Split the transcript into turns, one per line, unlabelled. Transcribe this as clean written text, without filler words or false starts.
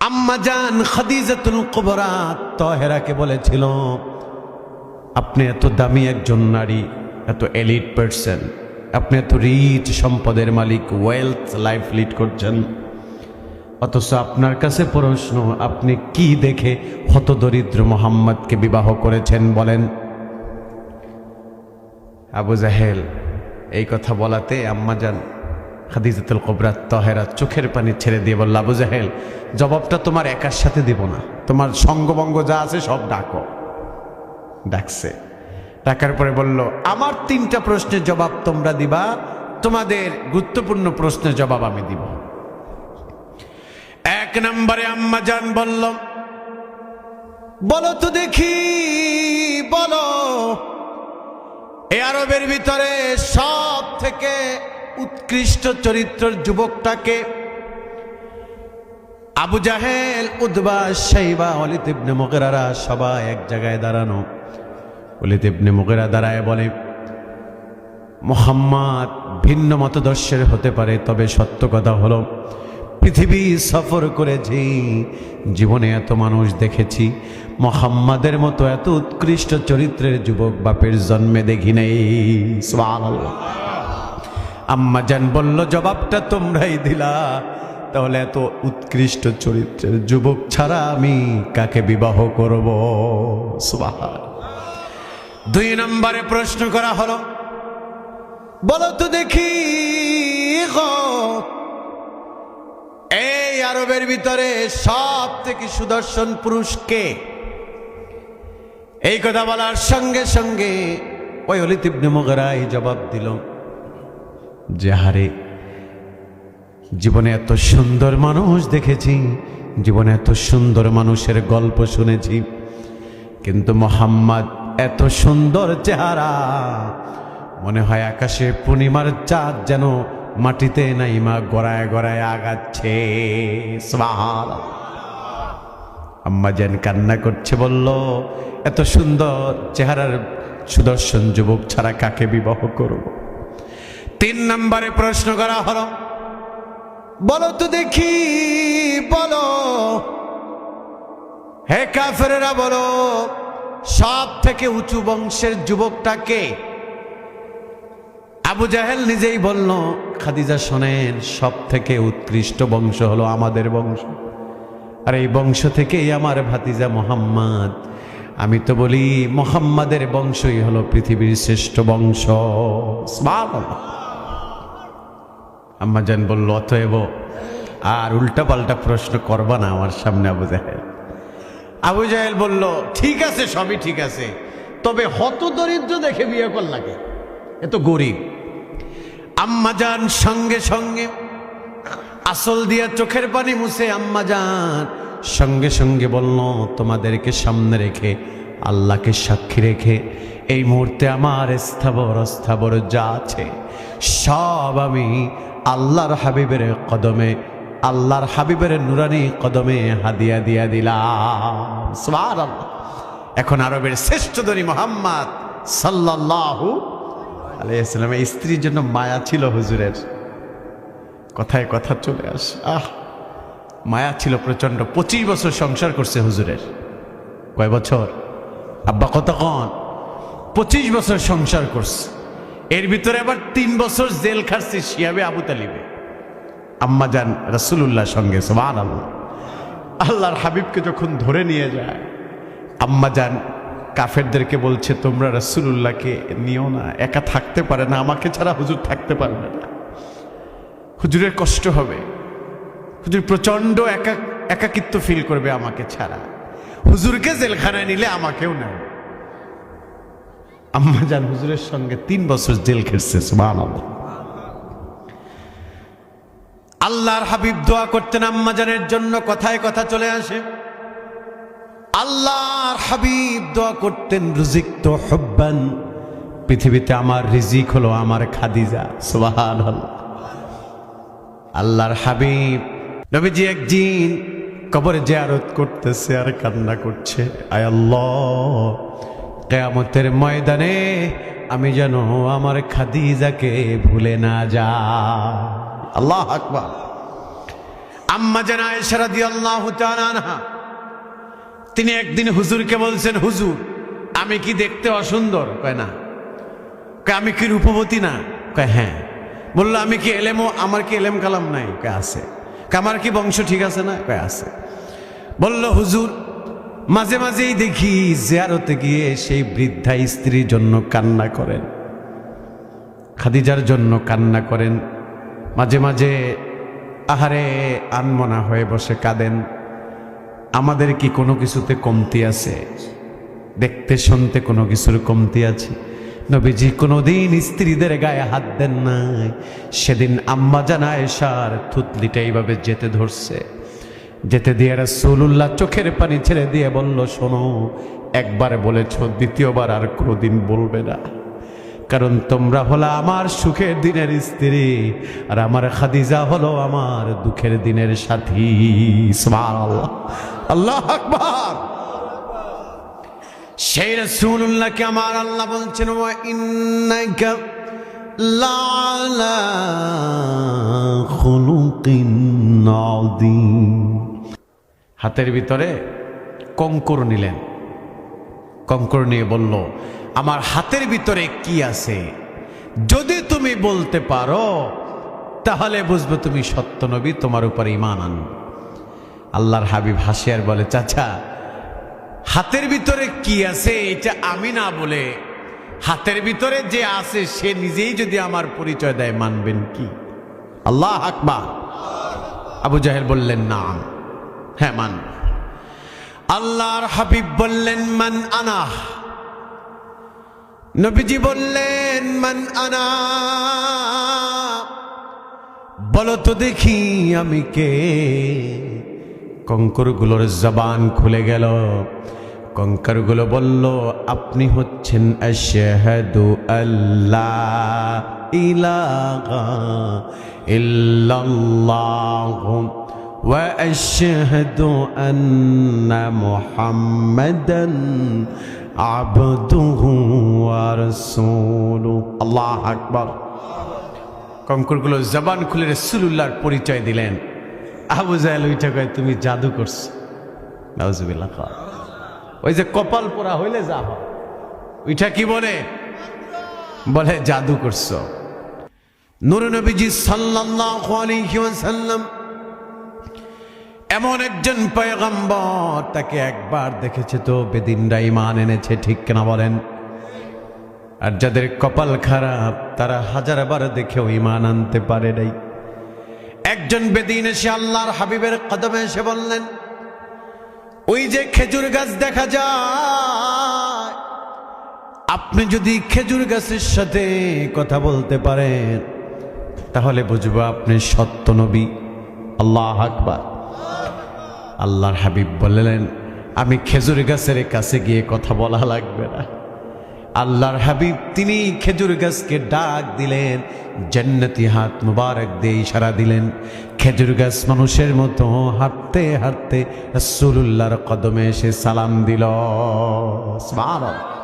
আম্মা জান খাদিজাতুল কুবরা তাহেরাকে বলেছিল, আপনি এত দামি একজন নারী, এত এলিট পারসন, আপনি এত রিচ সম্পদের মালিক, ওয়েলথ লাইফ লিড করছেন, অথচ আপনার কাছে প্রশ্ন, আপনি কি দেখে হতদরিদ্র মুহাম্মদকে বিবাহ করেছেন বলেন? আবু জাহেল এই কথা বলাতে আম্মা জান খাদিজাতুল কুবরা তাহেরা চোখের পানি ছেড়ে দিয়ে বলল, আবু জাহেল, জবাবটা তোমার একার সাথে দিব না, তোমার সঙ্গবঙ্গ যা আছে সব ডাকো। ডাকছে, ডাকার পরে বলল, আমার 3টা প্রশ্নের জবাব তোমরা দিবা, তোমাদের গুরুত্বপূর্ণ প্রশ্নের জবাব আমি দিব। 1 নম্বরে আম্মা জান বলল, বলো তো দেখি, বলো এই আরবের ভিতরে সব থেকে উৎকৃষ্ট চরিত্রের যুবকটাকে? আবু জাহেল, উতবা, শাইবা, ওয়ালিদ ইবনে মুগিরা সবাই এক জায়গায় দাঁড়ানো। ওয়ালিদ ইবনে মুগিরা দাঁড়ায় বলে, মুহাম্মদ ভিন্ন মতদর্শের হতে পারে, তবে সত্য কথা হলো পৃথিবী সফর করেছি, জীবনে এত মানুষ দেখেছি, মুহাম্মাদের মতো এত উৎকৃষ্ট চরিত্রের যুবক বাপের জন্মে দেখি নাই। সুবহানাল্লাহ। আম্মা জান বলল, জবাবটা তোমরাই দিলা, তাহলে এত উৎকৃষ্ট চরিত্রের যুবক ছাড়া আমি কাকে বিবাহ করব? সুবহানাল্লাহ। 2 নম্বরে প্রশ্ন করা হলো, বলো তো দেখি গো, এই আরবের ভিতরে সব থেকে সুদর্শন পুরুষ কে? এই কথা বলার সঙ্গে সঙ্গে ওই ওয়ালিদ ইবনে মুগিরা জবাব দিল যে, হারে, জীবনে এত সুন্দর মানুষ দেখেছি, জীবনে এত সুন্দর মানুষের গল্প শুনেছি, কিন্তু মুহাম্মদ এত সুন্দর চেহারা, মনে হয় আকাশে পূর্ণিমার চাঁদ যেন মাটিতে নাইমা গড়ায় গড়ায় আগাচ্ছে। সুবহানাল্লাহ। আম্মা জান কান্না করছে, বলল, এত সুন্দর চেহারার সুদর্শন যুবক ছাড়া কাকে বিবাহ করব? 3 নম্বরে প্রশ্ন করা হলো, বলো তো দেখি, বলো হে কাফেরেরা, বলো সব থেকে উঁচু বংশের যুবকটাকে? আবু জাহেল নিজেই বলল, খাদিজা শোনেন, সব থেকে উৎকৃষ্ট বংশ হলো আমাদের বংশ, আর এই বংশ থেকেই আমার ভাতিজা মুহাম্মদ। আমি তো বলি মুহাম্মাদের বংশই হলো পৃথিবীর শ্রেষ্ঠ বংশ। সুবহানাল্লাহ। আম্মা জান বলল, অতএব আর উল্টা পাল্টা প্রশ্ন করবা না আমার সামনে। আবু জাহেল বলল, ঠিক আছে, সবই ঠিক আছে, তবে হতদরিদ্র দেখে বিয়ে করলাকে, এত গরিব। আম্মা জান সঙ্গে সঙ্গে আসল দিয়া চোখের পানি মুছে আম্মা জান সঙ্গে সঙ্গে বলল, তোমাদেরকে সামনে রেখে, আল্লাহকে সাক্ষী রেখে, এই মুহূর্তে আমার স্থাবর অস্থাবর যা আছে সব আমি আল্লাহর হাবিবের কদমে, আল্লাহর হাবিবের নুরানি কদমে হাদিয়া দিয়া দিলাম। সুবহানাল্লাহ। এখন আরবের শ্রেষ্ঠ ধনী মুহাম্মদ সাল্লাল্লাহু আলাইহি ওয়াসাল্লামের স্ত্রীর জন্য মায়া ছিল হুজুরের। কথায় কথা চলে আসে, মায়া ছিল প্রচন্ড। 25 বছর সংসার করছে হুজুরের। কয় বছর আব্বা? কতক্ষণ? 25 বছর সংসার করছে। এর ভিতরে আবার 3 বছর জেল খাটছে শিয়াবে আবু তালিবে। আম্মা জান রাসূলুল্লাহর সঙ্গে। সুবহানাল্লাহ। আল্লাহর হাবিবকে যখন ধরে নিয়ে যায়, আম্মা জান কাফেরদেরকে বলছে, তোমরা রাসূলুল্লাহকে নিও না, একা থাকতে পারে না, আমাকে ছাড়া হুজুর থাকতে পারবে না, হুজুরের কষ্ট হবে, হুজুর প্রচন্ড একাকিত্ব ফিল করবে আমাকে ছাড়া, হুজুরকে জেলখানায় নিলে আমাকেও নেয়। আম্মা জান হুজুরের সঙ্গে 3 বছর জেল খেটছে। সুবহানাল্লাহ। আল্লাহর হাবিব দোয়া করতেন আম্মা জানের জন্য। কথায় কথা চলে আসে, আল্লাহর হাবিব দোয়া করতেন, রুজিকতু হুব্বান, পৃথিবীতে আমার রিজিক হলো আমার খাদিজা। সুবহানাল্লাহ। আল্লাহর হাবিব নবীজি একদিন কবরে জিয়ারত করতেছে আর কান্না করছে, আয় আল্লাহ, কিয়ামতের ময়দানে আমি যেন আমার খাদিজাকে ভুলে না যাই। আল্লাহু আকবার। আম্মা জান আয়েশা রাদিয়াল্লাহু তাআলা আনহা তিনি একদিন হুজুরকে বলছেন, হুজুর আমি কি দেখতে অসুন্দর? কয় না। কয় আমি কি রূপবতী না? কয় হ্যাঁ। বললো আমি কি আমার কি এলেম কালাম নাই? কয় আছে। কয় আমার কি বংশ ঠিক আছে না? কয় আছে। বলল হুজুর মাঝে মাঝেই দেখি জিয়ারতে গিয়ে সেই বৃদ্ধা স্ত্রীর জন্য কান্না করেন, খাদিজার জন্য কান্না করেন, মাঝে মাঝে আহারে আনমনা হয়ে বসে কাঁদেন। আমাদের কি কোনো কিছুতে কমতি আছে? দেখতে শুনতে কোনো কিছুর কমতি আছে? নবীজি কোনোদিন স্ত্রীদের গায়ে হাত দেন নাই। সেদিন আম্মা জান আয়েশার থুতলিটা এইভাবে যেতে ধরছে, যেতে দিয়ে রাসূলুল্লাহ চোখের পানি ছেড়ে দিয়ে বলল, শোনো, একবার বলেছ, দ্বিতীয়বার আর কোনোদিন বলবে না, কারণ তোমরা হলো আমার সুখের দিনের স্ত্রী, আর আমার খাদিজা হলো আমার দুঃখের দিনের সাথী। সুবহানাল্লাহ, আল্লাহু আকবার। সেই রাসূলুল্লাহকে আমার আল্লাহ বলছেন, ওয়া ইন্নাকা লাআলা খুলুকিন আযীম। হাতের ভিতরে কঙ্কর নিলেন, কঙ্কর নিয়ে বলল, আমার হাতের ভিতরে কি আছে যদি তুমি বলতে পারো তাহলে বুঝবো তুমি সত্য নবী, তোমার উপর ঈমান আনবো। আল্লাহর হাবিব হাসে আর বলে, চাচা হাতের ভিতরে কি আছে এটা আমি না বলে হাতের ভিতরে যে আছে সে নিজেই যদি আমার পরিচয় দেয় মানবেন কি? আল্লাহু আকবার। আবু জাহেল বললেন নাম, হ্যাঁ মান। আল্লাহর হাবিব বললেন মান আনা। নবীজি বললেন মান আনা, বলো তো দেখি আমি কে। কঙ্করগুলোর জবান খুলে গেল, কঙ্করগুলো বলল, আপনি হচ্ছেন আশহাদু আল্লা ইলাহা ইল্লাল্লাহু ওয়া আশহাদু আন্না মুহাম্মাদান আবদুহু ওয়া রাসূলুহু। আল্লাহু আকবার। কঙ্করগুলো জবান খুলে রাসূলুল্লাহর পরিচয় দিলেন। আবু জাহেল ওইটা কয়, তুমি জাদু করছো। নাউজুবিল্লাহ। ওই যে কপাল পোড়া হইলে যা হয় ওইটা কি বলে? বলে জাদু করছো। নূর নবীজি সাল্লাল্লাহু আলাইহি ওয়াসাল্লাম এমন একজন পয়গম্বর, তাকে একবার দেখেছে তো বেদিনরা ঈমান এনেছে, ঠিক কিনা বলেন? আর যাদের কপাল খারাপ তারা হাজারবার দেখেও ঈমান আনতে পারে নাই। একজন বেদিন এসে আল্লাহর হাবিবের কদমে এসে বললেন, ওই যে খেজুর গাছ দেখা যায়, আপনি যদি খেজুর গাছের সাথে কথা বলতে পারেন তাহলে বুঝবো আপনি সত্য নবী। আল্লাহু আকবার। আল্লাহর হাবিব বললেন, আমি খেজুর গাছের কাছে গিয়ে কথা বলা লাগবে না। আল্লাহর হাবিব তিনি খেজুর গাছকে ডাক দিলেন, জান্নাতি হাত মুবারক দিয়ে ইশারা দিলেন। খেজুর গাছ মানুষের মতো হাঁটতে হাঁটতে রাসূলুল্লাহর কদমে এসে সালাম দিল। সুবহানাল্লাহ।